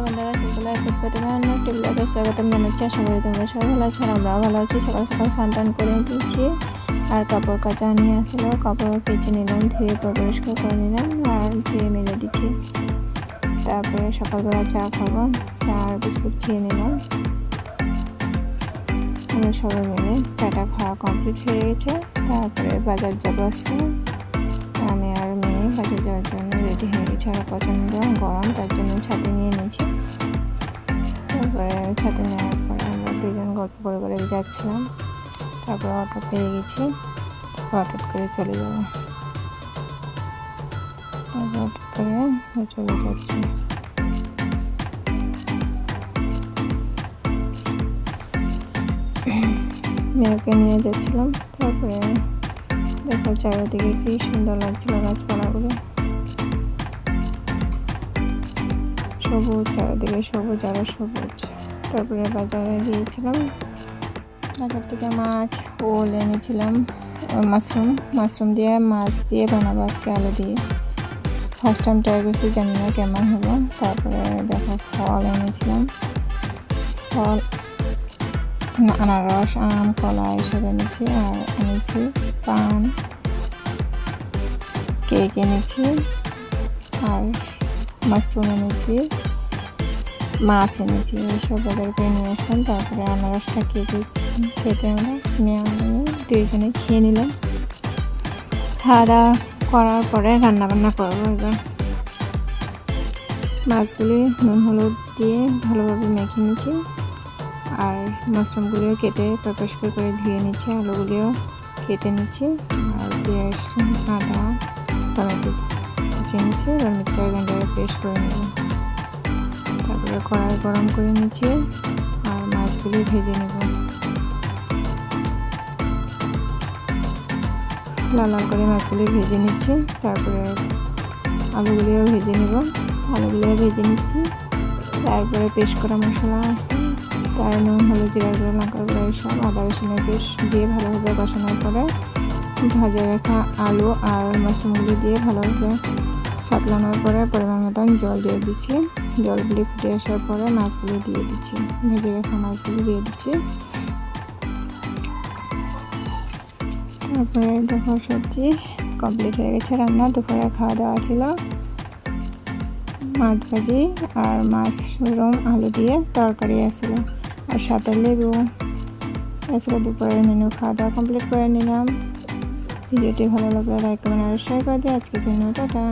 নমস্কার বন্ধুরা, simple life প্রথমে অন্য একটি ব্লগে স্বাগতম জানাচ্ছি। আশা করি তোমরা সবাই ভালো আছো আর আমরাও ভালো আছি। সকাল সকাল স্নান টান করে দিচ্ছি আর কাপড় কাচা নিয়ে আসলো। কাপড় কেচে নিলাম, ধুয়ে পরিষ্কার করে নিলাম আর ধুয়ে মেলে দিচ্ছি। তারপরে সকালবেলা চা খাবো, চা আর বিস্কুট খেয়ে নিলাম। আমরা সবাই মিলে চাটা খাওয়া কমপ্লিট হয়ে গেছে। তারপরে বাজার যাবো আজকে। আমি আর মেয়ে বাজার যাওয়ার জন্য রেডি হয়ে গেছি। আর প্রচণ্ড গরম, তার জন্য ছাতি নিয়ে নিয়েছি। তারপরে ছাতি নেওয়ার পরে আমরা দুজন গল্প করে করে যাচ্ছিলাম। তারপরে অটো পেয়ে গেছি, অটো করে চলে যাব। তারপর অটো করে চলে যাচ্ছি। মেয়েকে নিয়ে যাচ্ছিলাম। তারপরে দেখো চারিদিকে কি সুন্দর লাগছিল, গাছপালাগুলো সবুজ, চারিদিকে সবুজ আর সবুজ। তারপরে বাজারে গিয়েছিলাম, বাজার থেকে মাছ ওল এনেছিলাম, মাশরুম দিয়ে মাছ দিয়ে বানাবো আজকে, আলু দিয়ে। ফার্স্ট টাইম ট্রাই করছি, জানি না কেমন হলো। তারপরে দেখো ফল এনেছিলাম, ফল আনারস, আম, কলা এসব এনেছি। আর এনেছি পান, কেক এনেছি আর মাশরুম এনেছি, মাছ এনেছি। এইসব বাজার করে নিয়ে আসলাম। তারপরে আনারসটা কেটে আমরা দুইজনে খেয়ে নিলাম। খাওয়া দাওয়া করার পরে রান্নাবান্না করবো। এবার মাছগুলি নুন হলুদ দিয়ে ভালোভাবে মেখে নিচ্ছি আর মাশরুমগুলিও কেটে পরিষ্কার করে ধুয়ে নিচ্ছি। আলুগুলিও কেটে নিচ্ছি আর পেঁয়াজ, আদা, টমেটো কুচিয়ে নিচ্ছি। এবার মিক্সচার গ্রাইন্ডারে পেস্ট করে নেব। তারপরে কড়াই গরম করে নিচ্ছি আর মাছগুলি ভেজে নেব। লাল লাল করে মাছগুলি ভেজে নিচ্ছি। তারপরে আলুগুলিও ভেজে নেব, আলুগুলিও ভেজে নিচ্ছি। তারপরে পেস্ট করা মশলা, তার নুন, হলুদ, জিরা গুঁড়ো, লঙ্কার গুঁড়ো এসব আদা রসুনের পেস্ট দিয়ে ভালোভাবে কষানোর পরে ভাজা রাখা আলু আর মাশরুমগুলি দিয়ে ভালোভাবে সাতলানোর পরে পরিমাণ মতন জল দিয়ে দিচ্ছি। জলগুলি ফুটে আসার পরে মাছগুলি দিয়ে দিচ্ছি, ভেজে রাখা মাছগুলি দিয়ে দিচ্ছি। তারপরে দেখো সবজি কমপ্লিট হয়ে গেছে রান্না। দুপুরে খাওয়া দাওয়া ছিল মাছ ভাজি আর মাশরুম আলু দিয়ে তরকারি আছিল আর সাথে লেবু এছাড়া দুপুরের মেনু। খাওয়া দাওয়া কমপ্লিট করে নিলাম। ভিডিওটি ভালো লাগলে লাইক কমেন্ট আর শেয়ার করে দিই। আজকের জন্য টাটা।